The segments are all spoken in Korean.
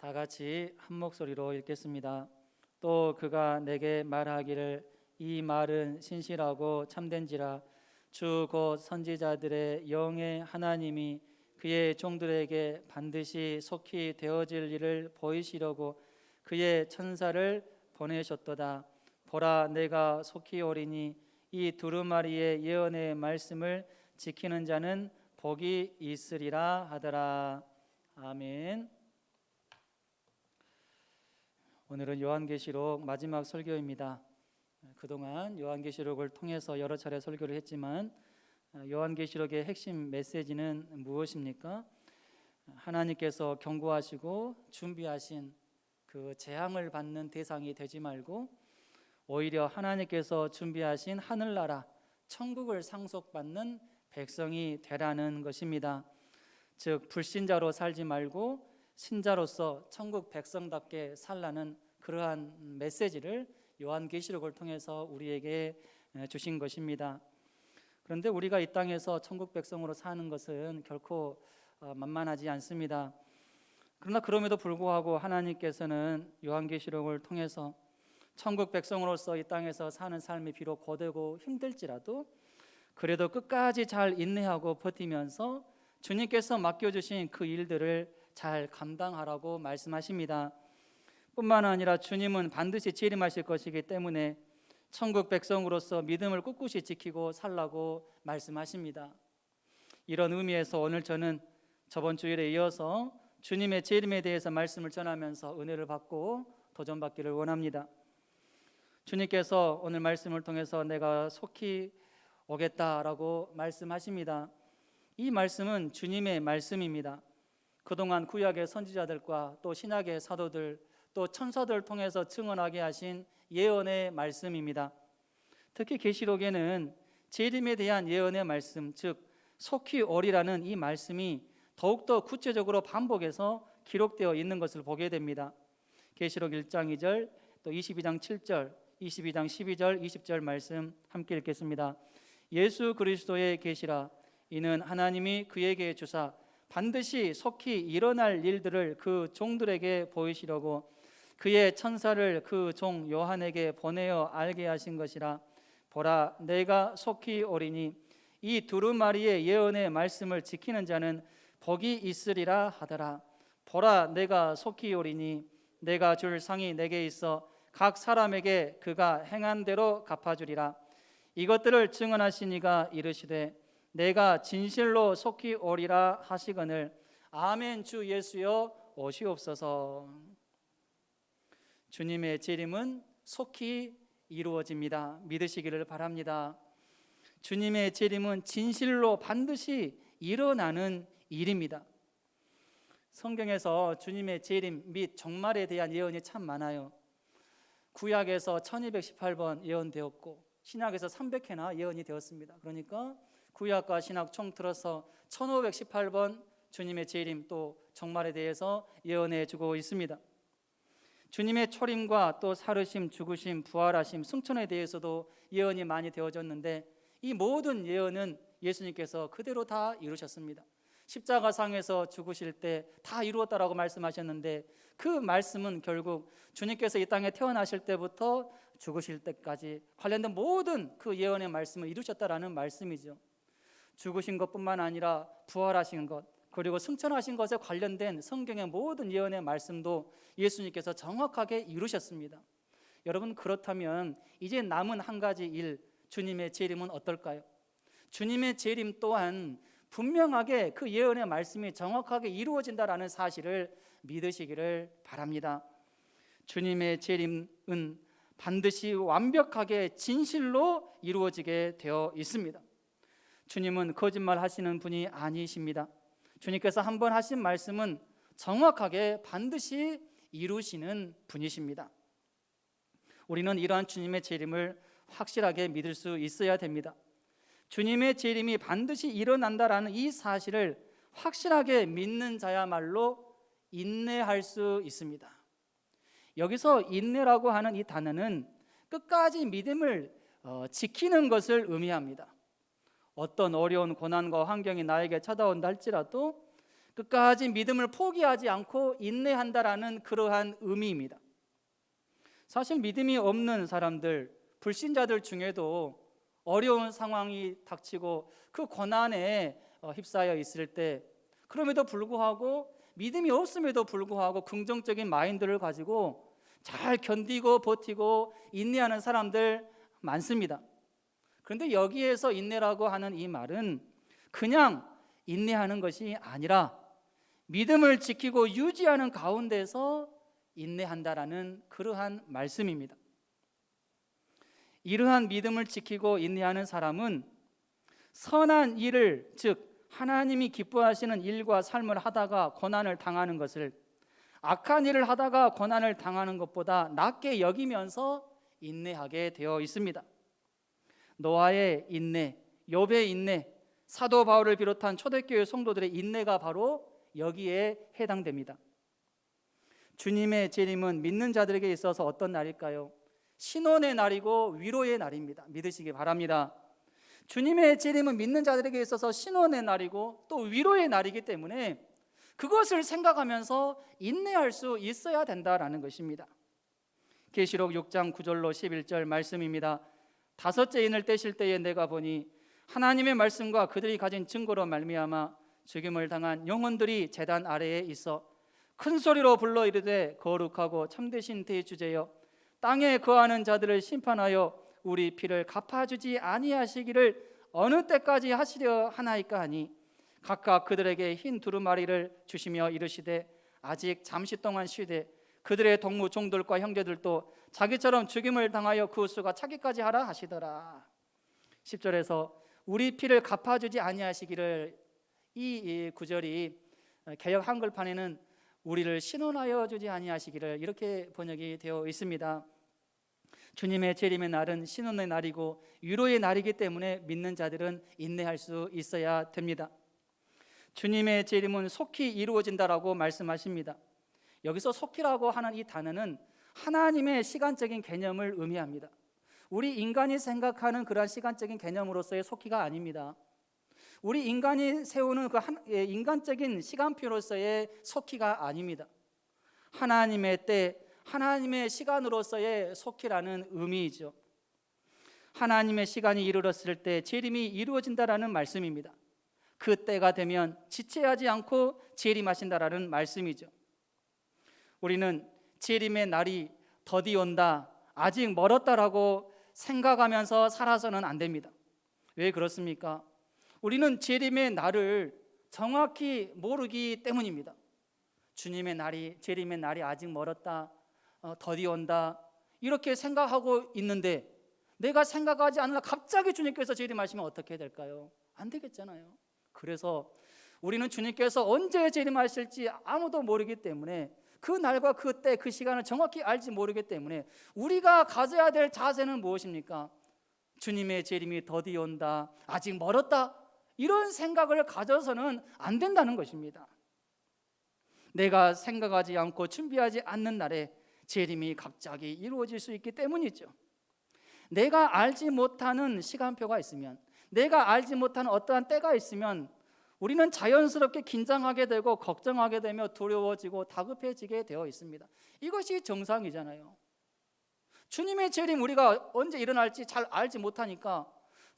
다 같이 한 목소리로 읽겠습니다. 또 그가 내게 말하기를 이 말은 신실하고 참된지라 주 곧 선지자들의 영의 하나님이 그의 종들에게 반드시 속히 되어질 일을 보이시려고 그의 천사를 보내셨도다. 보라, 내가 속히 오리니 이 두루마리의 예언의 말씀을 지키는 자는 복이 있으리라 하더라. 아멘. 오늘은 요한계시록 마지막 설교입니다. 그동안 요한계시록을 통해서 여러 차례 설교를 했지만 요한계시록의 핵심 메시지는 무엇입니까? 하나님께서 경고하시고 준비하신 그 재앙을 받는 대상이 되지 말고 오히려 하나님께서 준비하신 하늘나라 천국을 상속받는 백성이 되라는 것입니다. 즉 불신자로 살지 말고 신자로서 천국 백성답게 살라는 그러한 메시지를 요한계시록을 통해서 우리에게 주신 것입니다. 그런데 우리가 이 땅에서 천국 백성으로 사는 것은 결코 만만하지 않습니다. 그러나 그럼에도 불구하고 하나님께서는 요한계시록을 통해서 천국 백성으로서 이 땅에서 사는 삶이 비록 고되고 힘들지라도 그래도 끝까지 잘 인내하고 버티면서 주님께서 맡겨주신 그 일들을 잘 감당하라고 말씀하십니다. 뿐만 아니라 주님은 반드시 재림하실 것이기 때문에 천국 백성으로서 믿음을 꿋꿋이 지키고 살라고 말씀하십니다. 이런 의미에서 오늘 저는 저번 주일에 이어서 주님의 재림에 대해서 말씀을 전하면서 은혜를 받고 도전받기를 원합니다. 주님께서 오늘 말씀을 통해서 내가 속히 오겠다라고 말씀하십니다. 이 말씀은 주님의 말씀입니다. 그동안 구약의 선지자들과 또 신약의 사도들 또 천사들을 통해서 증언하게 하신 예언의 말씀입니다. 특히 계시록에는 재림에 대한 예언의 말씀, 즉 속히 오리라는 이 말씀이 더욱더 구체적으로 반복해서 기록되어 있는 것을 보게 됩니다. 계시록 1장 2절 또 22장 7절 22장 12절 20절 말씀 함께 읽겠습니다. 예수 그리스도의 계시라 이는 하나님이 그에게 주사 반드시 속히 일어날 일들을 그 종들에게 보이시려고 그의 천사를 그 종 요한에게 보내어 알게 하신 것이라. 보라, 내가 속히 오리니 이 두루마리의 예언의 말씀을 지키는 자는 복이 있으리라 하더라. 보라, 내가 속히 오리니 내가 줄 상이 내게 있어 각 사람에게 그가 행한 대로 갚아주리라. 이것들을 증언하시니가 이르시되 내가 진실로 속히 오리라 하시거늘 아멘. 주 예수여 오시옵소서. 주님의 재림은 속히 이루어집니다. 믿으시기를 바랍니다. 주님의 재림은 진실로 반드시 일어나는 일입니다. 성경에서 주님의 재림 및 종말에 대한 예언이 참 많아요. 구약에서 1218번 예언되었고 신약에서 300회나 예언이 되었습니다. 그러니까 구약과 신약 총틀어서 1518번 주님의 재림 또 종말에 대해서 예언해 주고 있습니다. 주님의 초림과 또 사르심, 죽으심, 부활하심, 승천에 대해서도 예언이 많이 되어졌는데 이 모든 예언은 예수님께서 그대로 다 이루셨습니다. 십자가상에서 죽으실 때 다 이루었다라고 말씀하셨는데 그 말씀은 결국 주님께서 이 땅에 태어나실 때부터 죽으실 때까지 관련된 모든 그 예언의 말씀을 이루셨다라는 말씀이죠. 죽으신 것뿐만 아니라 부활하신 것 그리고 승천하신 것에 관련된 성경의 모든 예언의 말씀도 예수님께서 정확하게 이루셨습니다. 여러분, 그렇다면 이제 남은 한 가지 일, 주님의 재림은 어떨까요? 주님의 재림 또한 분명하게 그 예언의 말씀이 정확하게 이루어진다라는 사실을 믿으시기를 바랍니다. 주님의 재림은 반드시 완벽하게 진실로 이루어지게 되어 있습니다. 주님은 거짓말 하시는 분이 아니십니다. 주님께서 한번 하신 말씀은 정확하게 반드시 이루시는 분이십니다. 우리는 이러한 주님의 재림을 확실하게 믿을 수 있어야 됩니다. 주님의 재림이 반드시 일어난다라는 이 사실을 확실하게 믿는 자야말로 인내할 수 있습니다. 여기서 인내라고 하는 이 단어는 끝까지 믿음을 지키는 것을 의미합니다. 어떤 어려운 고난과 환경이 나에게 찾아온다 할지라도 끝까지 믿음을 포기하지 않고 인내한다라는 그러한 의미입니다. 사실 믿음이 없는 사람들, 불신자들 중에도 어려운 상황이 닥치고 그 고난에 휩싸여 있을 때, 그럼에도 불구하고 믿음이 없음에도 불구하고 긍정적인 마인드를 가지고 잘 견디고 버티고 인내하는 사람들 많습니다. 그런데 여기에서 인내라고 하는 이 말은 그냥 인내하는 것이 아니라 믿음을 지키고 유지하는 가운데서 인내한다라는 그러한 말씀입니다. 이러한 믿음을 지키고 인내하는 사람은 선한 일을, 즉 하나님이 기뻐하시는 일과 삶을 하다가 고난을 당하는 것을 악한 일을 하다가 고난을 당하는 것보다 낫게 여기면서 인내하게 되어 있습니다. 노아의 인내, 욥의 인내, 사도 바울을 비롯한 초대교회 성도들의 인내가 바로 여기에 해당됩니다. 주님의 재림은 믿는 자들에게 있어서 어떤 날일까요? 신원의 날이고 위로의 날입니다. 믿으시기 바랍니다. 주님의 재림은 믿는 자들에게 있어서 신원의 날이고 또 위로의 날이기 때문에 그것을 생각하면서 인내할 수 있어야 된다라는 것입니다. 계시록 6장 9절로 11절 말씀입니다. 다섯째 인을 떼실 때에 내가 보니 하나님의 말씀과 그들이 가진 증거로 말미암아 죽임을 당한 영혼들이 제단 아래에 있어 큰 소리로 불러 이르되 거룩하고 참되신 대주제여 땅에 거하는 자들을 심판하여 우리 피를 갚아주지 아니하시기를 어느 때까지 하시려 하나이까 하니 각각 그들에게 흰 두루마리를 주시며 이르시되 아직 잠시 동안 쉬되 그들의 동무 종들과 형제들도 자기처럼 죽임을 당하여 그 수가 차기까지 하라 하시더라. 10절에서 우리 피를 갚아주지 아니하시기를, 이 구절이 개역 한글판에는 우리를 신원하여 주지 아니하시기를 이렇게 번역이 되어 있습니다. 주님의 재림의 날은 신원의 날이고 위로의 날이기 때문에 믿는 자들은 인내할 수 있어야 됩니다. 주님의 재림은 속히 이루어진다라고 말씀하십니다. 여기서 속히라고 하는 이 단어는 하나님의 시간적인 개념을 의미합니다. 우리 인간이 생각하는 그러한 시간적인 개념으로서의 속히가 아닙니다. 우리 인간이 세우는 그 인간적인 시간표로서의 속히가 아닙니다. 하나님의 때, 하나님의 시간으로서의 속히라는 의미이죠. 하나님의 시간이 이르렀을 때 재림이 이루어진다라는 말씀입니다. 그 때가 되면 지체하지 않고 재림하신다라는 말씀이죠. 우리는 재림의 날이 더디 온다, 아직 멀었다라고 생각하면서 살아서는 안 됩니다. 왜 그렇습니까? 우리는 재림의 날을 정확히 모르기 때문입니다. 주님의 날이, 재림의 날이 아직 멀었다, 더디 온다 이렇게 생각하고 있는데 내가 생각하지 않으나 갑자기 주님께서 재림하시면 어떻게 될까요? 안 되겠잖아요. 그래서 우리는 주님께서 언제 재림하실지 아무도 모르기 때문에 그 날과 그 때, 그 시간을 정확히 알지 모르기 때문에 우리가 가져야 될 자세는 무엇입니까? 주님의 재림이 더디 온다, 아직 멀었다 이런 생각을 가져서는 안 된다는 것입니다. 내가 생각하지 않고 준비하지 않는 날에 재림이 갑자기 이루어질 수 있기 때문이죠. 내가 알지 못하는 시간표가 있으면, 내가 알지 못하는 어떠한 때가 있으면 우리는 자연스럽게 긴장하게 되고 걱정하게 되며 두려워지고 다급해지게 되어 있습니다. 이것이 정상이잖아요. 주님의 재림 우리가 언제 일어날지 잘 알지 못하니까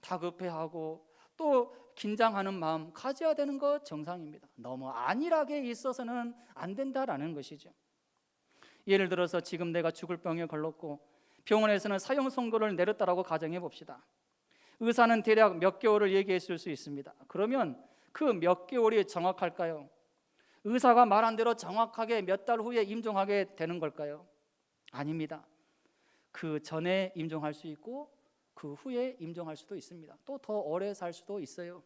다급해하고 또 긴장하는 마음 가져야 되는 것 정상입니다. 너무 안일하게 있어서는 안 된다라는 것이죠. 예를 들어서 지금 내가 죽을 병에 걸렸고 병원에서는 사형 선고를 내렸다라고 가정해 봅시다. 의사는 대략 몇 개월을 얘기했을 수 있습니다. 그러면 그 몇 개월이 정확할까요? 의사가 말한 대로 정확하게 몇 달 후에 임종하게 되는 걸까요? 아닙니다. 그 전에 임종할 수 있고 그 후에 임종할 수도 있습니다. 또 더 오래 살 수도 있어요.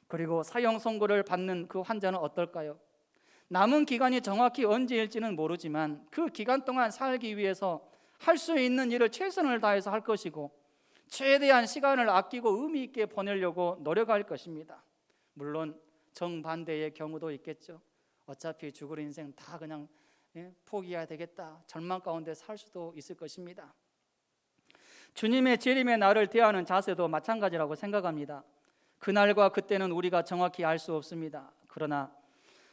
그리고 사형 선고를 받는 그 환자는 어떨까요? 남은 기간이 정확히 언제일지는 모르지만 그 기간 동안 살기 위해서 할 수 있는 일을 최선을 다해서 할 것이고 최대한 시간을 아끼고 의미 있게 보내려고 노력할 것입니다. 물론 정반대의 경우도 있겠죠. 어차피 죽을 인생 다 그냥 포기해야 되겠다, 절망 가운데 살 수도 있을 것입니다. 주님의 재림의 날을 대하는 자세도 마찬가지라고 생각합니다. 그날과 그때는 우리가 정확히 알 수 없습니다. 그러나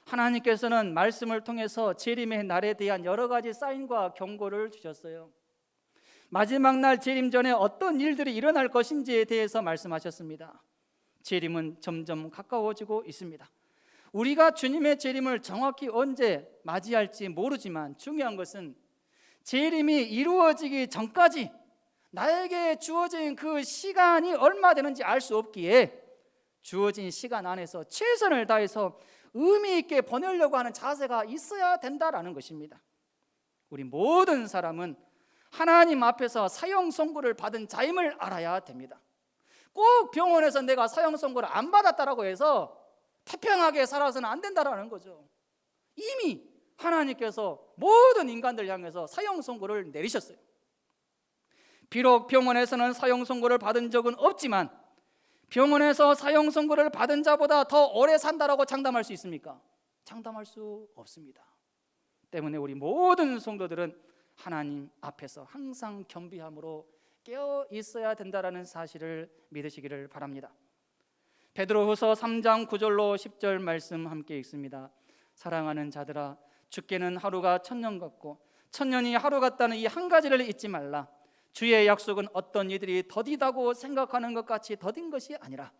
하나님께서는 말씀을 통해서 재림의 날에 대한 여러 가지 사인과 경고를 주셨어요. 마지막 날 재림 전에 어떤 일들이 일어날 것인지에 대해서 말씀하셨습니다. 재림은 점점 가까워지고 있습니다. 우리가 주님의 재림을 정확히 언제 맞이할지 모르지만 중요한 것은 재림이 이루어지기 전까지 나에게 주어진 그 시간이 얼마 되는지 알 수 없기에 주어진 시간 안에서 최선을 다해서 의미 있게 보내려고 하는 자세가 있어야 된다라는 것입니다. 우리 모든 사람은 하나님 앞에서 사형 선고를 받은 자임을 알아야 됩니다. 꼭 병원에서 내가 사형 선고를 안 받았다라고 해서 태평하게 살아서는 안 된다라는 거죠. 이미 하나님께서 모든 인간들 향해서 사형 선고를 내리셨어요. 비록 병원에서는 사형 선고를 받은 적은 없지만 병원에서 사형 선고를 받은 자보다 더 오래 산다라고 장담할 수 있습니까? 장담할 수 없습니다. 때문에 우리 모든 성도들은 하나님 앞에서 항상 겸비함으로 깨어 있어야 된다라는 사실을 믿으시기를 바랍니다. 베드로후서 3장 9절로 10절 말씀 함께 읽습니다. 사랑하는 자들아, 주께는 하루가 천년 같고 천년이 하루 같다는 이 한 가지를 잊지 말라. 주의 약속은 어떤 이들이 더디다고 생각하는 것 같이 더딘 것이 아니라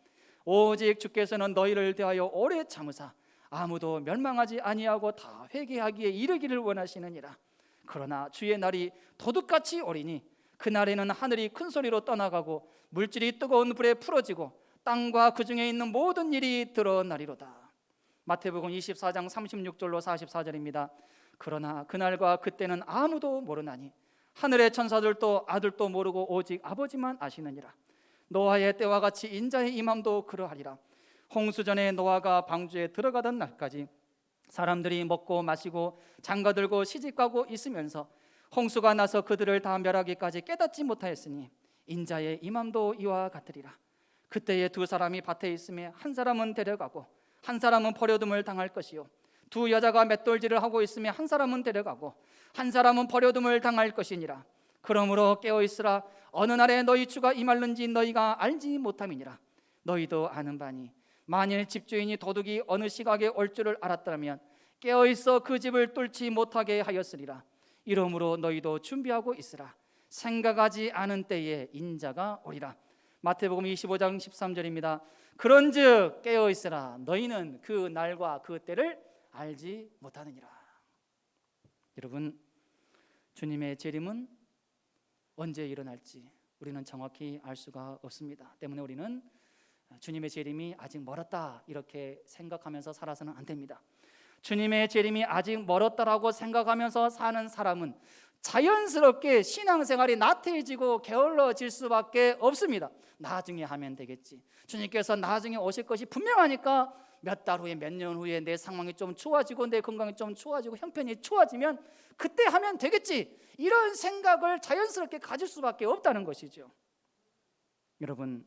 오직 주께서는 너희를 대하여 오래 참으사 아무도 멸망하지 아니하고 다 회개하기에 이르기를 원하시느니라. 그러나 주의 날이 도둑같이 오리니 그날에는 하늘이 큰 소리로 떠나가고 물질이 뜨거운 불에 풀어지고 땅과 그 중에 있는 모든 일이 드러나리로다. 마태복음 24장 36절로 44절입니다. 그러나 그날과 그때는 아무도 모르나니 하늘의 천사들도 아들도 모르고 오직 아버지만 아시느니라. 노아의 때와 같이 인자의 임함도 그러하리라. 홍수전에 노아가 방주에 들어가던 날까지 사람들이 먹고 마시고 장가들고 시집가고 있으면서 홍수가 나서 그들을 다 멸하기까지 깨닫지 못하였으니 인자의 임함도 이와 같으리라. 그때에 두 사람이 밭에 있음에 한 사람은 데려가고 한 사람은 버려둠을 당할 것이요 두 여자가 맷돌질을 하고 있음에 한 사람은 데려가고 한 사람은 버려둠을 당할 것이니라. 그러므로 깨어있으라. 어느 날에 너희 주가 임할는지 너희가 알지 못함이니라. 너희도 아는 바니 만일 집주인이 도둑이 어느 시각에 올 줄을 알았더라면 깨어있어 그 집을 뚫지 못하게 하였으리라. 이러므로 너희도 준비하고 있으라. 생각하지 않은 때에 인자가 오리라. 마태복음 25장 13절입니다. 그런즉 깨어있으라. 너희는 그 날과 그 때를 알지 못하느니라. 여러분, 주님의 재림은 언제 일어날지 우리는 정확히 알 수가 없습니다. 때문에 우리는 주님의 재림이 아직 멀었다 이렇게 생각하면서 살아서는 안 됩니다. 주님의 재림이 아직 멀었다라고 생각하면서 사는 사람은 자연스럽게 신앙생활이 나태해지고 게을러질 수밖에 없습니다. 나중에 하면 되겠지. 주님께서 나중에 오실 것이 분명하니까 몇 달 후에 몇 년 후에 내 상황이 좀 좋아지고 내 건강이 좀 좋아지고 형편이 좋아지면 그때 하면 되겠지. 이런 생각을 자연스럽게 가질 수밖에 없다는 것이죠. 여러분,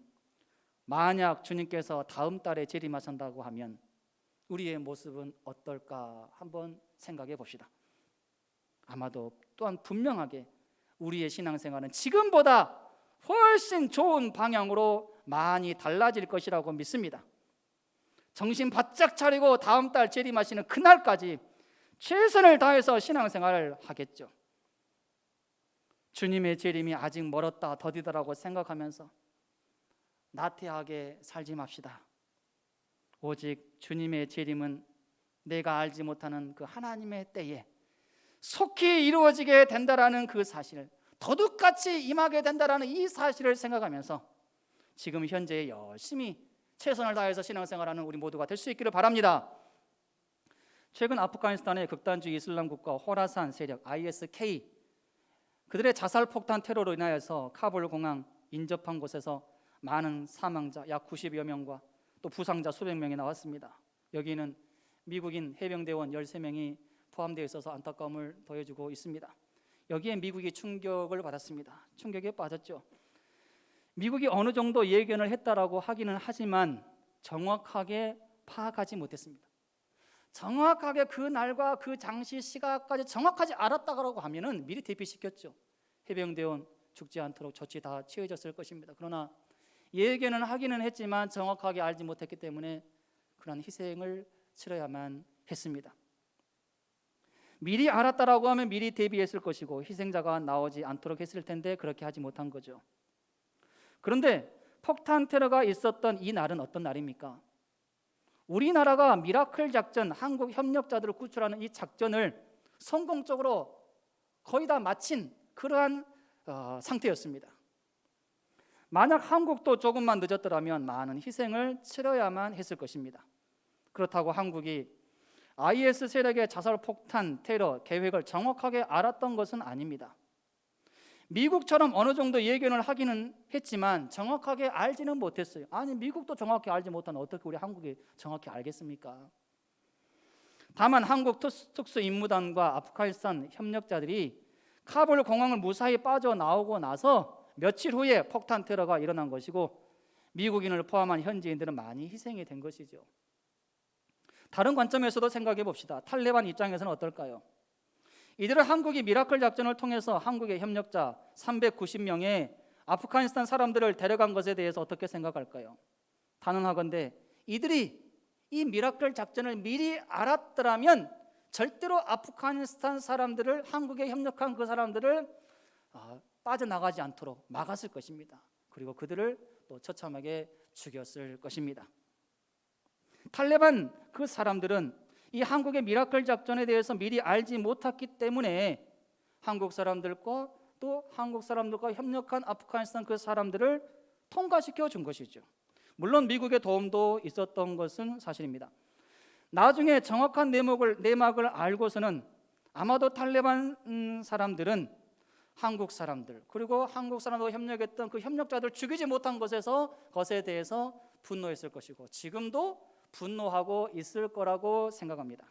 만약 주님께서 다음 달에 재림하신다고 하면 우리의 모습은 어떨까 한번 생각해 봅시다. 아마도 또한 분명하게 우리의 신앙생활은 지금보다 훨씬 좋은 방향으로 많이 달라질 것이라고 믿습니다. 정신 바짝 차리고 다음 달 재림하시는 그날까지 최선을 다해서 신앙생활을 하겠죠. 주님의 재림이 아직 멀었다 더디다라고 생각하면서 나태하게 살지 맙시다. 오직 주님의 재림은 내가 알지 못하는 그 하나님의 때에 속히 이루어지게 된다라는 그 사실, 도둑같이 임하게 된다라는 이 사실을 생각하면서 지금 현재 열심히 최선을 다해서 신앙생활하는 우리 모두가 될 수 있기를 바랍니다. 최근 아프가니스탄의 극단주의 이슬람 국가 호라산 세력 ISK 그들의 자살폭탄 테러로 인하여서 카불 공항 인접한 곳에서 많은 사망자 약 90여 명과 또 부상자 수백 명이 나왔습니다. 여기는 미국인 해병대원 13명이 포함되어 있어서 안타까움을 더해주고 있습니다. 여기에 미국이 충격을 받았습니다. 충격에 빠졌죠. 미국이 어느 정도 예견을 했다라고 하기는 하지만 정확하게 파악하지 못했습니다. 정확하게 그 날과 그 장시 시각까지 정확하지 않았다고 하면은 미리 대피시켰죠. 해병대원 죽지 않도록 조치 다 취해졌을 것입니다. 그러나 예견은 하기는 했지만 정확하게 알지 못했기 때문에 그런 희생을 치러야만 했습니다. 미리 알았다라고 하면 미리 대비했을 것이고 희생자가 나오지 않도록 했을 텐데 그렇게 하지 못한 거죠. 그런데 폭탄 테러가 있었던 이 날은 어떤 날입니까? 우리나라가 미라클 작전, 한국 협력자들을 구출하는 이 작전을 성공적으로 거의 다 마친 그러한 상태였습니다. 만약 한국도 조금만 늦었더라면 많은 희생을 치러야만 했을 것입니다. 그렇다고 한국이 IS 세력의 자살 폭탄 테러 계획을 정확하게 알았던 것은 아닙니다. 미국처럼 어느 정도 예견을 하기는 했지만 정확하게 알지는 못했어요. 아니 미국도 정확히 알지 못하면 어떻게 우리 한국이 정확히 알겠습니까? 다만 한국 특수임무단과 아프가니스탄 협력자들이 카불 공항을 무사히 빠져나오고 나서 며칠 후에 폭탄 테러가 일어난 것이고 미국인을 포함한 현지인들은 많이 희생이 된 것이죠. 다른 관점에서도 생각해 봅시다. 탈레반 입장에서는 어떨까요? 이들은 한국이 미라클 작전을 통해서 한국의 협력자 390명의 아프가니스탄 사람들을 데려간 것에 대해서 어떻게 생각할까요? 단언하건대 이들이 이 미라클 작전을 미리 알았더라면 절대로 아프가니스탄 사람들을, 한국에 협력한 그 사람들을 빠져나가지 않도록 막았을 것입니다. 그리고 그들을 또 처참하게 죽였을 것입니다. 탈레반 그 사람들은 이 한국의 미라클 작전에 대해서 미리 알지 못했기 때문에 한국 사람들과 또 한국 사람들과 협력한 아프가니스탄 그 사람들을 통과시켜 준 것이죠. 물론 미국의 도움도 있었던 것은 사실입니다. 나중에 정확한 내막을 알고서는 아마도 탈레반 사람들은 한국 사람들 그리고 한국 사람들과 협력했던 그 협력자들 죽이지 못한 것에 대해서 분노했을 것이고 지금도 분노하고 있을 거라고 생각합니다.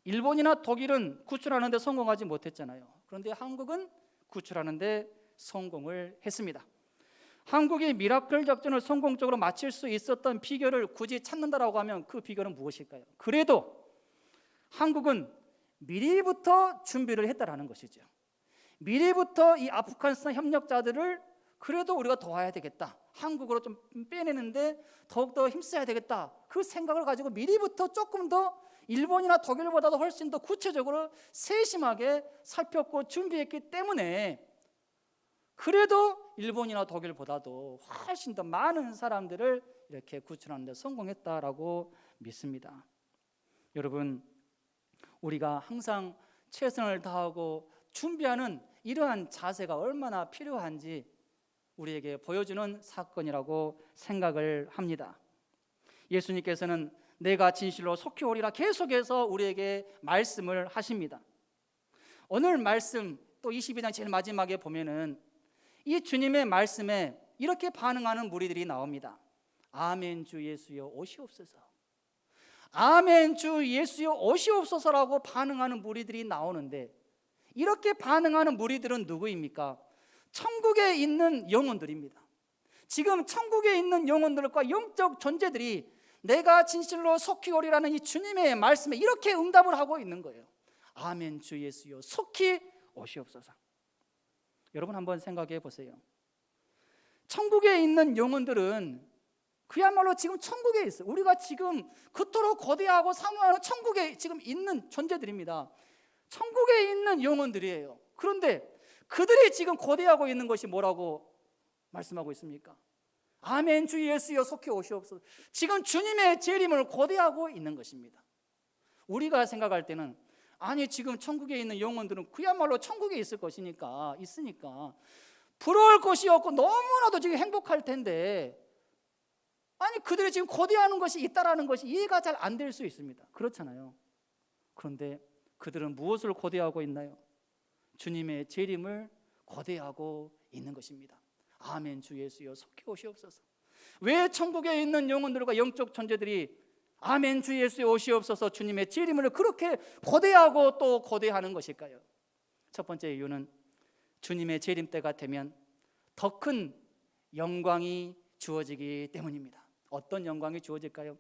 일본이나 독일은 구출하는 데 성공하지 못했잖아요. 그런데 한국은 구출하는 데 성공을 했습니다. 한국이 미라클 작전을 성공적으로 마칠 수 있었던 비결을 굳이 찾는다라고 하면 그 비결은 무엇일까요? 그래도 한국은 미리부터 준비를 했다라는 것이죠. 미리부터 이 아프가니스탄 협력자들을 그래도 우리가 도와야 되겠다, 한국으로 좀 빼내는데 더욱더 힘써야 되겠다, 그 생각을 가지고 미리부터 조금 더 일본이나 독일보다도 훨씬 더 구체적으로 세심하게 살폈고 준비했기 때문에 그래도 일본이나 독일보다도 훨씬 더 많은 사람들을 이렇게 구출하는 데 성공했다라고 믿습니다. 여러분, 우리가 항상 최선을 다하고 준비하는 이러한 자세가 얼마나 필요한지 우리에게 보여주는 사건이라고 생각을 합니다. 예수님께서는 내가 진실로 속히 오리라 계속해서 우리에게 말씀을 하십니다. 오늘 말씀 또 22장 제일 마지막에 보면은 이 주님의 말씀에 이렇게 반응하는 무리들이 나옵니다. 아멘 주 예수여 오시옵소서. 아멘 주 예수여 오시옵소서라고 반응하는 무리들이 나오는데 이렇게 반응하는 무리들은 누구입니까? 천국에 있는 영혼들입니다. 지금 천국에 있는 영혼들과 영적 존재들이 내가 진실로 속히 오리라는 이 주님의 말씀에 이렇게 응답을 하고 있는 거예요. 아멘 주 예수여 속히 오시옵소서. 여러분 한번 생각해 보세요. 천국에 있는 영혼들은 그야말로 지금 천국에 있어요. 우리가 지금 그토록 거대하고 사모하는 천국에 지금 있는 존재들입니다. 천국에 있는 영혼들이에요. 그런데 그들이 지금 거대하고 있는 것이 뭐라고 말씀하고 있습니까? 아멘 주 예수여 속히 오시옵소서. 지금 주님의 재림을 고대하고 있는 것입니다. 우리가 생각할 때는 아니 지금 천국에 있는 영혼들은 그야말로 천국에 있으니까 부러울 것이 없고 너무나도 지금 행복할 텐데 아니 그들이 지금 고대하는 것이 있다라는 것이 이해가 잘 안 될 수 있습니다. 그렇잖아요. 그런데 그들은 무엇을 고대하고 있나요? 주님의 재림을 고대하고 있는 것입니다. 아멘 주 예수여 속히 오시옵소서. 왜 천국에 있는 영혼들과 영적 존재들이 아멘 주 예수여 오시옵소서 주님의 재림을 그렇게 고대하고 또 고대하는 것일까요? 첫 번째 이유는 주님의 재림 때가 되면 더 큰 영광이 주어지기 때문입니다. 어떤 영광이 주어질까요?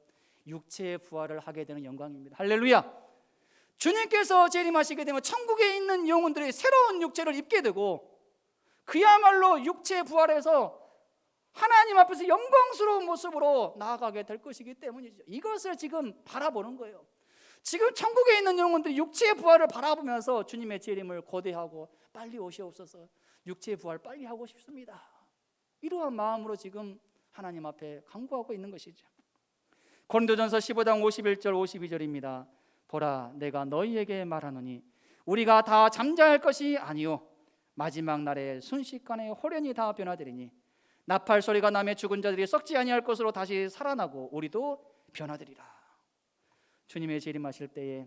육체의 부활을 하게 되는 영광입니다. 할렐루야. 주님께서 재림하시게 되면 천국에 있는 영혼들이 새로운 육체를 입게 되고 그야말로 육체 부활해서 하나님 앞에서 영광스러운 모습으로 나아가게 될 것이기 때문이죠. 이것을 지금 바라보는 거예요. 지금 천국에 있는 영혼들이 육체의 부활을 바라보면서 주님의 재림을 고대하고 빨리 오시옵소서, 육체의 부활 빨리 하고 싶습니다, 이러한 마음으로 지금 하나님 앞에 간구하고 있는 것이죠. 고린도전서 15장 51절 52절입니다. 보라, 내가 너희에게 말하노니 우리가 다 잠잠할 것이 아니요 마지막 날에 순식간에 호련히 다 변화되리니 나팔 소리가 나매 죽은 자들이 썩지 아니할 것으로 다시 살아나고 우리도 변화되리라. 주님의 재림하실 때에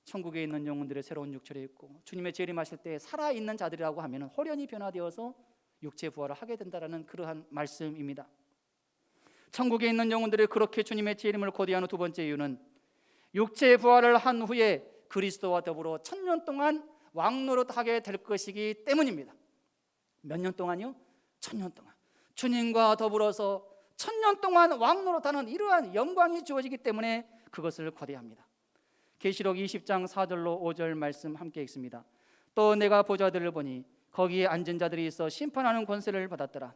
천국에 있는 영혼들의 새로운 육체를 입고 주님의 재림하실 때에 살아있는 자들이라고 하면 호련히 변화되어서 육체 부활을 하게 된다라는 그러한 말씀입니다. 천국에 있는 영혼들이 그렇게 주님의 재림을 고대하는 두 번째 이유는 육체 부활을 한 후에 그리스도와 더불어 1000년 동안 왕노릇하게 될 것이기 때문입니다. 몇 년 동안요? 1000년 동안 주님과 더불어서 1000년 동안 왕노릇하는 이러한 영광이 주어지기 때문에 그것을 고대합니다. 계시록 20장 4절로 5절 말씀 함께 읽습니다. 또 내가 보좌들을 보니 거기에 앉은 자들이 있어 심판하는 권세를 받았더라.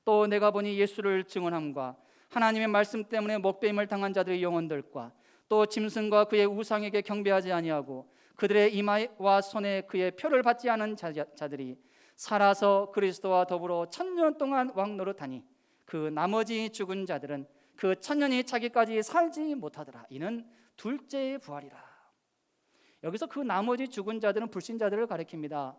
또 내가 보니 예수를 증언함과 하나님의 말씀 때문에 목배임을 당한 자들의 영혼들과 또 짐승과 그의 우상에게 경배하지 아니하고 그들의 이마와 손에 그의 표를 받지 않은 자들이 살아서 그리스도와 더불어 1000년 동안 왕노릇하니 그 나머지 죽은 자들은 그 1000년이 차기까지 살지 못하더라. 이는 둘째의 부활이라. 여기서 그 나머지 죽은 자들은 불신자들을 가리킵니다.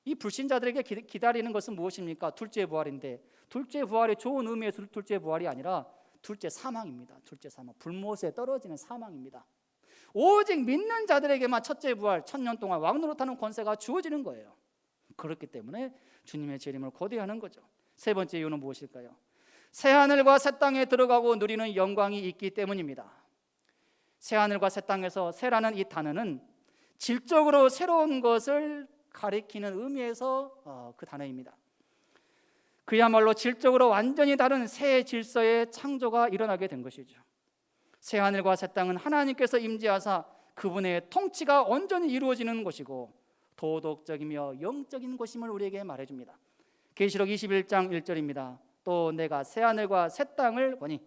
이 불신자들에게 기다리는 것은 무엇입니까? 둘째 부활인데, 둘째 부활이 좋은 의미의 둘째 부활이 아니라 둘째 사망입니다. 둘째 사망, 불못에 떨어지는 사망입니다. 오직 믿는 자들에게만 첫째 부활, 1000년 동안 왕노릇하는 권세가 주어지는 거예요. 그렇기 때문에 주님의 재림을 고대하는 거죠. 세 번째 이유는 무엇일까요? 새하늘과 새 땅에 들어가고 누리는 영광이 있기 때문입니다. 새하늘과 새 땅에서, 새라는 이 단어는 질적으로 새로운 것을 가리키는 의미에서 그 단어입니다. 그야말로 질적으로 완전히 다른 새 질서의 창조가 일어나게 된 것이죠. 새하늘과 새 땅은 하나님께서 임재하사 그분의 통치가 온전히 이루어지는 곳이고 도덕적이며 영적인 곳임을 우리에게 말해줍니다. 계시록 21장 1절입니다. 또 내가 새하늘과 새 땅을 보니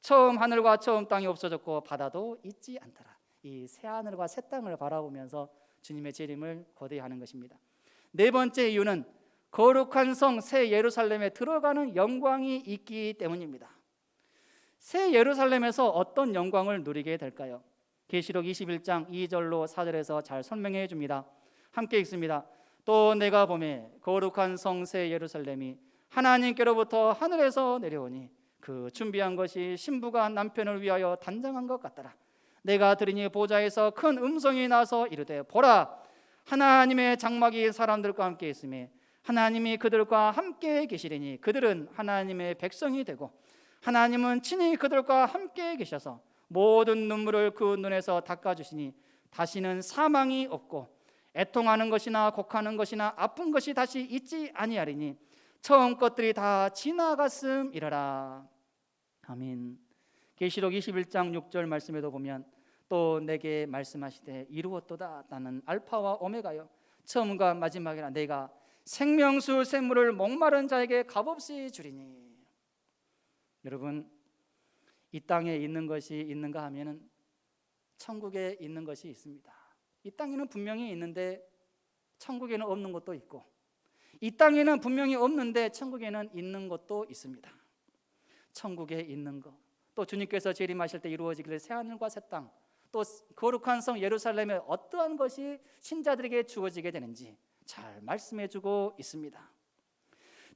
처음 하늘과 처음 땅이 없어졌고 바다도 있지 않더라. 이 새하늘과 새 땅을 바라보면서 주님의 재림을 고대하는 것입니다. 네 번째 이유는 거룩한 성 새 예루살렘에 들어가는 영광이 있기 때문입니다. 새 예루살렘에서 어떤 영광을 누리게 될까요? 계시록 21장 2절로 4절에서 잘 설명해 줍니다. 함께 읽습니다. 또 내가 보매 거룩한 성 새 예루살렘이 하나님께로부터 하늘에서 내려오니 그 준비한 것이 신부가 남편을 위하여 단장한 것 같더라. 내가 들으니 보좌에서 큰 음성이 나서 이르되 보라, 하나님의 장막이 사람들과 함께 있으며 하나님이 그들과 함께 계시리니 그들은 하나님의 백성이 되고 하나님은 친히 그들과 함께 계셔서 모든 눈물을 그 눈에서 닦아주시니 다시는 사망이 없고 애통하는 것이나 곡하는 것이나 아픈 것이 다시 있지 아니하리니 처음 것들이 다 지나갔음이라라. 아멘. 계시록 21장 6절 말씀에도 보면 또 내게 말씀하시되 이루었도다. 나는 알파와 오메가요 처음과 마지막이라. 내가 생명수 샘물을 목마른 자에게 값없이 주리니. 여러분, 이 땅에 있는 것이 있는가 하면은 천국에 있는 것이 있습니다. 이 땅에는 분명히 있는데 천국에는 없는 것도 있고, 이 땅에는 분명히 없는데 천국에는 있는 것도 있습니다. 천국에 있는 것, 또 주님께서 재림하실 때 이루어지기를 새하늘과 새 땅, 또 거룩한 성 예루살렘에 어떠한 것이 신자들에게 주어지게 되는지 잘 말씀해주고 있습니다.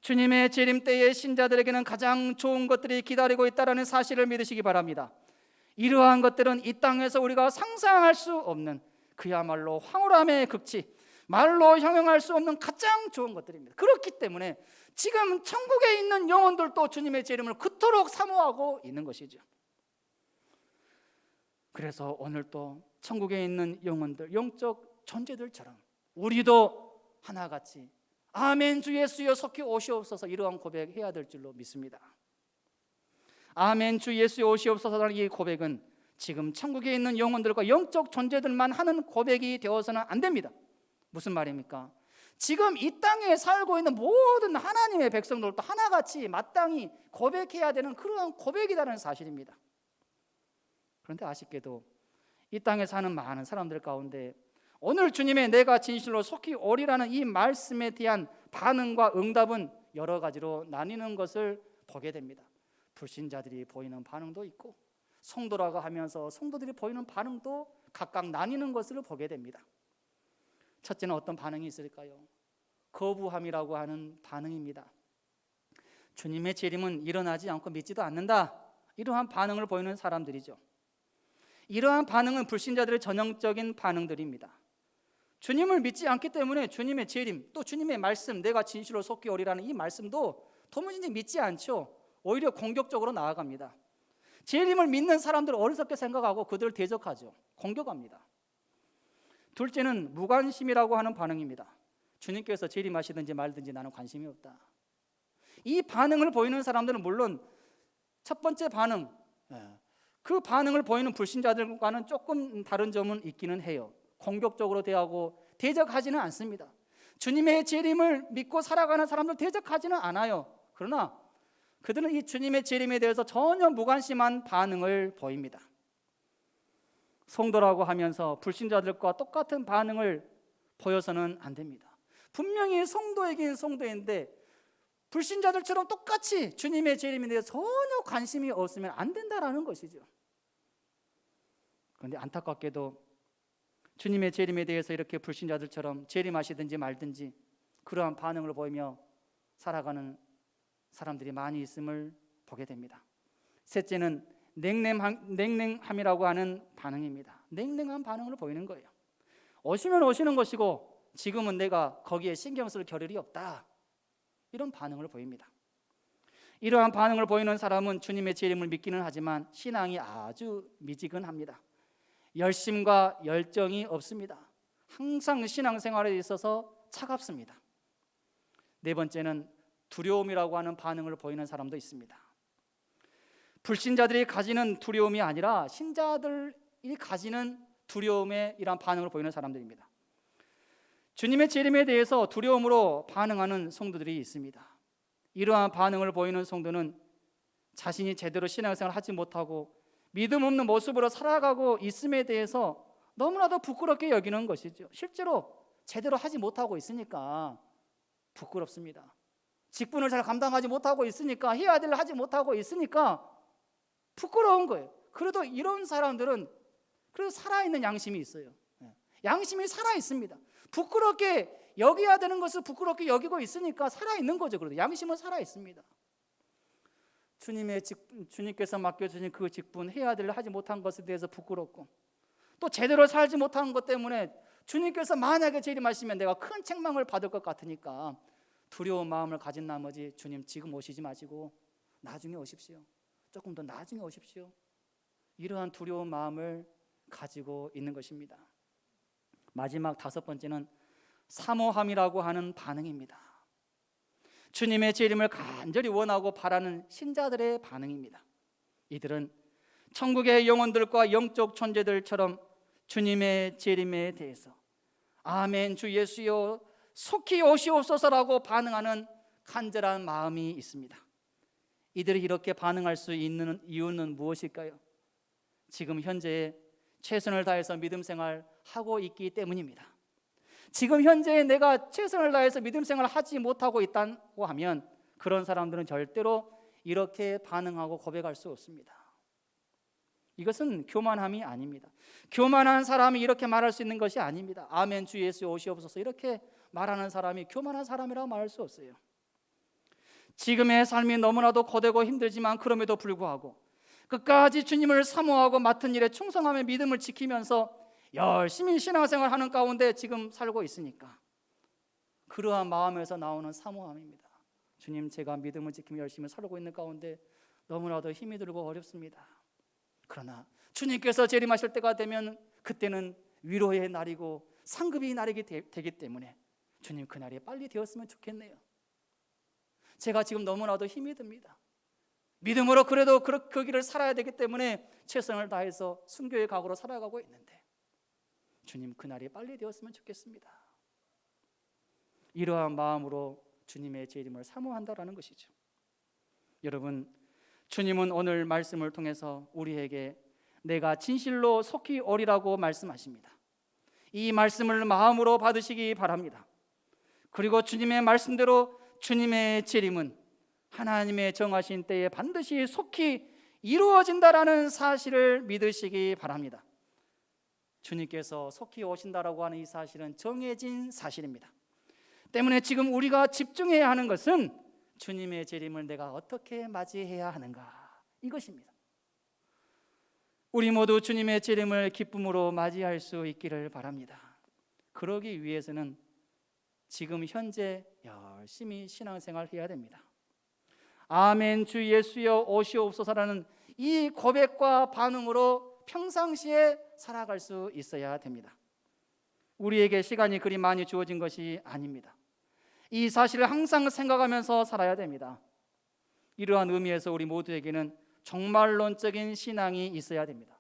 주님의 재림 때에 신자들에게는 가장 좋은 것들이 기다리고 있다는 사실을 믿으시기 바랍니다. 이러한 것들은 이 땅에서 우리가 상상할 수 없는 그야말로 황홀함의 극치, 말로 형용할 수 없는 가장 좋은 것들입니다. 그렇기 때문에 지금 천국에 있는 영혼들도 주님의 재림을 그토록 사모하고 있는 것이죠. 그래서 오늘 또 천국에 있는 영혼들, 영적 존재들처럼 우리도 하나같이 아멘 주 예수여 속히 오시옵소서 이러한 고백해야 될 줄로 믿습니다. 아멘 주 예수여 오시옵소서라는 이 고백은 지금 천국에 있는 영혼들과 영적 존재들만 하는 고백이 되어서는 안 됩니다. 무슨 말입니까? 지금 이 땅에 살고 있는 모든 하나님의 백성들도 하나같이 마땅히 고백해야 되는 그러한 고백이라는 사실입니다. 그런데 아쉽게도 이 땅에 사는 많은 사람들 가운데 오늘 주님의 내가 진실로 속히 오리라는 이 말씀에 대한 반응과 응답은 여러 가지로 나뉘는 것을 보게 됩니다. 불신자들이 보이는 반응도 있고 성도라고 하면서 성도들이 보이는 반응도 각각 나뉘는 것을 보게 됩니다. 첫째는 어떤 반응이 있을까요? 거부함이라고 하는 반응입니다. 주님의 재림은 일어나지 않고 믿지도 않는다, 이러한 반응을 보이는 사람들이죠. 이러한 반응은 불신자들의 전형적인 반응들입니다. 주님을 믿지 않기 때문에 주님의 재림, 또 주님의 말씀, 내가 진실로 속히 오리라는 이 말씀도 도무지 믿지 않죠. 오히려 공격적으로 나아갑니다. 재림을 믿는 사람들을 어리석게 생각하고 그들을 대적하죠. 공격합니다. 둘째는 무관심이라고 하는 반응입니다. 주님께서 재림하시든지 말든지 나는 관심이 없다. 이 반응을 보이는 사람들은 물론 첫 번째 반응, 그 반응을 보이는 불신자들과는 조금 다른 점은 있기는 해요. 공격적으로 대하고 대적하지는 않습니다. 주님의 재림을 믿고 살아가는 사람들 대적하지는 않아요. 그러나 그들은 이 주님의 재림에 대해서 전혀 무관심한 반응을 보입니다. 성도라고 하면서 불신자들과 똑같은 반응을 보여서는 안 됩니다. 분명히 성도이긴 성도인데 불신자들처럼 똑같이 주님의 재림에 대해서 전혀 관심이 없으면 안 된다라는 것이죠. 그런데 안타깝게도 주님의 재림에 대해서 이렇게 불신자들처럼 재림하시든지 말든지 그러한 반응을 보이며 살아가는 사람들이 많이 있음을 보게 됩니다. 셋째는 냉랭함이라고 하는 반응입니다. 냉랭한 반응을 보이는 거예요. 오시면 오시는 것이고 지금은 내가 거기에 신경 쓸 겨를이 없다, 이런 반응을 보입니다. 이러한 반응을 보이는 사람은 주님의 재림을 믿기는 하지만 신앙이 아주 미지근합니다. 열심과 열정이 없습니다. 항상 신앙생활에 있어서 차갑습니다. 네 번째는 두려움이라고 하는 반응을 보이는 사람도 있습니다. 불신자들이 가지는 두려움이 아니라 신자들이 가지는 두려움에 이러한 반응을 보이는 사람들입니다. 주님의 재림에 대해서 두려움으로 반응하는 성도들이 있습니다. 이러한 반응을 보이는 성도는 자신이 제대로 신앙생활을 하지 못하고 믿음 없는 모습으로 살아가고 있음에 대해서 너무나도 부끄럽게 여기는 것이죠. 실제로 제대로 하지 못하고 있으니까 부끄럽습니다. 직분을 잘 감당하지 못하고 있으니까, 해야 될 일 하지 못하고 있으니까 부끄러운 거예요. 그래도 이런 사람들은 그래도 살아있는 양심이 있어요. 양심이 살아있습니다. 부끄럽게 여겨야 되는 것을 부끄럽게 여기고 있으니까 살아있는 거죠. 그래도 양심은 살아있습니다. 주님께서 맡겨주신 그 직분, 해야 될 일 하지 못한 것에 대해서 부끄럽고, 또 제대로 살지 못한 것 때문에 주님께서 만약에 재림하시면 내가 큰 책망을 받을 것 같으니까 두려운 마음을 가진 나머지 주님 지금 오시지 마시고 나중에 오십시오, 조금 더 나중에 오십시오, 이러한 두려운 마음을 가지고 있는 것입니다. 마지막 다섯 번째는 사모함이라고 하는 반응입니다. 주님의 재림을 간절히 원하고 바라는 신자들의 반응입니다. 이들은 천국의 영혼들과 영적 존재들처럼 주님의 재림에 대해서 아멘 주 예수여 속히 오시옵소서라고 반응하는 간절한 마음이 있습니다. 이들이 이렇게 반응할 수 있는 이유는 무엇일까요? 지금 현재 최선을 다해서 믿음 생활하고 있기 때문입니다. 지금 현재 내가 최선을 다해서 믿음 생활을 하지 못하고 있다고 하면 그런 사람들은 절대로 이렇게 반응하고 고백할 수 없습니다. 이것은 교만함이 아닙니다. 교만한 사람이 이렇게 말할 수 있는 것이 아닙니다. 아멘 주 예수 오시옵소서 이렇게 말하는 사람이 교만한 사람이라고 말할 수 없어요. 지금의 삶이 너무나도 고되고 힘들지만 그럼에도 불구하고 끝까지 주님을 사모하고 맡은 일에 충성하며 믿음을 지키면서 열심히 신앙생활 하는 가운데 지금 살고 있으니까 그러한 마음에서 나오는 사모함입니다. 주님, 제가 믿음을 지키며 열심히 살고 있는 가운데 너무나도 힘이 들고 어렵습니다. 그러나 주님께서 재림하실 때가 되면 그때는 위로의 날이고 상급의 날이 되기 때문에 주님 그 날이 빨리 되었으면 좋겠네요. 제가 지금 너무나도 힘이 듭니다. 믿음으로 그래도 그 길을 살아야 되기 때문에 최선을 다해서 순교의 각오로 살아가고 있는데 주님 그 날이 빨리 되었으면 좋겠습니다. 이러한 마음으로 주님의 재림을 사모한다라는 것이죠. 여러분, 주님은 오늘 말씀을 통해서 우리에게 내가 진실로 속히 오리라고 말씀하십니다. 이 말씀을 마음으로 받으시기 바랍니다. 그리고 주님의 말씀대로 주님의 재림은 하나님의 정하신 때에 반드시 속히 이루어진다라는 사실을 믿으시기 바랍니다. 주님께서 속히 오신다라고 하는 이 사실은 정해진 사실입니다. 때문에 지금 우리가 집중해야 하는 것은 주님의 재림을 내가 어떻게 맞이해야 하는가, 이것입니다. 우리 모두 주님의 재림을 기쁨으로 맞이할 수 있기를 바랍니다. 그러기 위해서는 지금 현재 열심히 신앙생활 해야 됩니다. 아멘 주 예수여 오시옵소서라는 이 고백과 반응으로 평상시에 살아갈 수 있어야 됩니다. 우리에게 시간이 그리 많이 주어진 것이 아닙니다. 이 사실을 항상 생각하면서 살아야 됩니다. 이러한 의미에서 우리 모두에게는 종말론적인 신앙이 있어야 됩니다.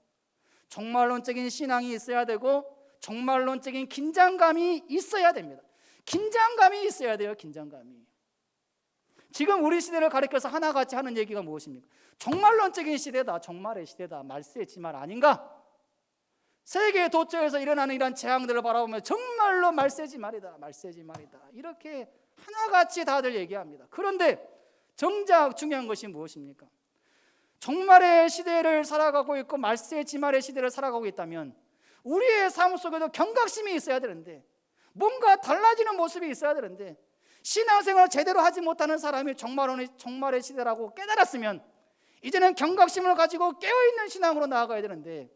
종말론적인 신앙이 있어야 되고 종말론적인 긴장감이 있어야 됩니다. 긴장감이 있어야 돼요. 긴장감이. 지금 우리 시대를 가리켜서 하나같이 하는 얘기가 무엇입니까? 종말론적인 시대다, 종말의 시대다, 말세의 지말 아닌가? 세계 도처에서 일어나는 이런 재앙들을 바라보면 정말로 말세지 말이다, 말세지 말이다, 이렇게 하나같이 다들 얘기합니다. 그런데 정작 중요한 것이 무엇입니까? 종말의 시대를 살아가고 있고 말세의 지말의 시대를 살아가고 있다면 우리의 삶 속에도 경각심이 있어야 되는데, 뭔가 달라지는 모습이 있어야 되는데, 신앙생활을 제대로 하지 못하는 사람이 종말의 시대라고 깨달았으면 이제는 경각심을 가지고 깨어있는 신앙으로 나아가야 되는데,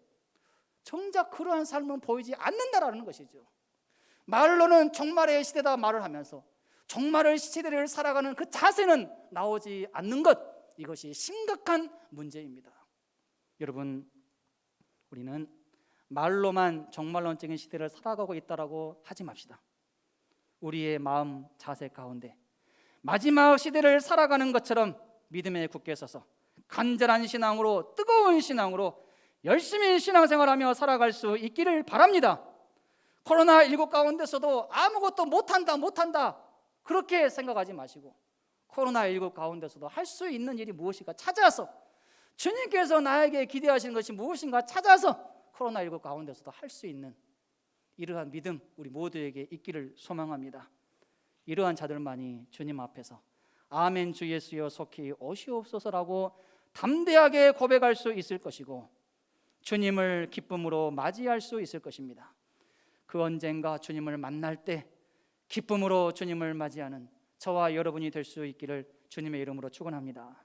정작 그러한 삶은 보이지 않는다라는 것이죠. 말로는 종말의 시대다 말을 하면서 종말의 시대를 살아가는 그 자세는 나오지 않는 것, 이것이 심각한 문제입니다. 여러분, 우리는 말로만 종말론적인 시대를 살아가고 있다라고 하지 맙시다. 우리의 마음 자세 가운데 마지막 시대를 살아가는 것처럼 믿음에 굳게 서서 간절한 신앙으로, 뜨거운 신앙으로 열심히 신앙생활하며 살아갈 수 있기를 바랍니다. 코로나19 가운데서도 아무것도 못한다 그렇게 생각하지 마시고, 코로나19 가운데서도 할 수 있는 일이 무엇인가 찾아서, 주님께서 나에게 기대하시는 것이 무엇인가 찾아서 코로나19 가운데서도 할 수 있는 이러한 믿음 우리 모두에게 있기를 소망합니다. 이러한 자들만이 주님 앞에서 아멘 주 예수여 속히 오시옵소서라고 담대하게 고백할 수 있을 것이고, 주님을 기쁨으로 맞이할 수 있을 것입니다. 그 언젠가 주님을 만날 때 기쁨으로 주님을 맞이하는 저와 여러분이 될 수 있기를 주님의 이름으로 축원합니다.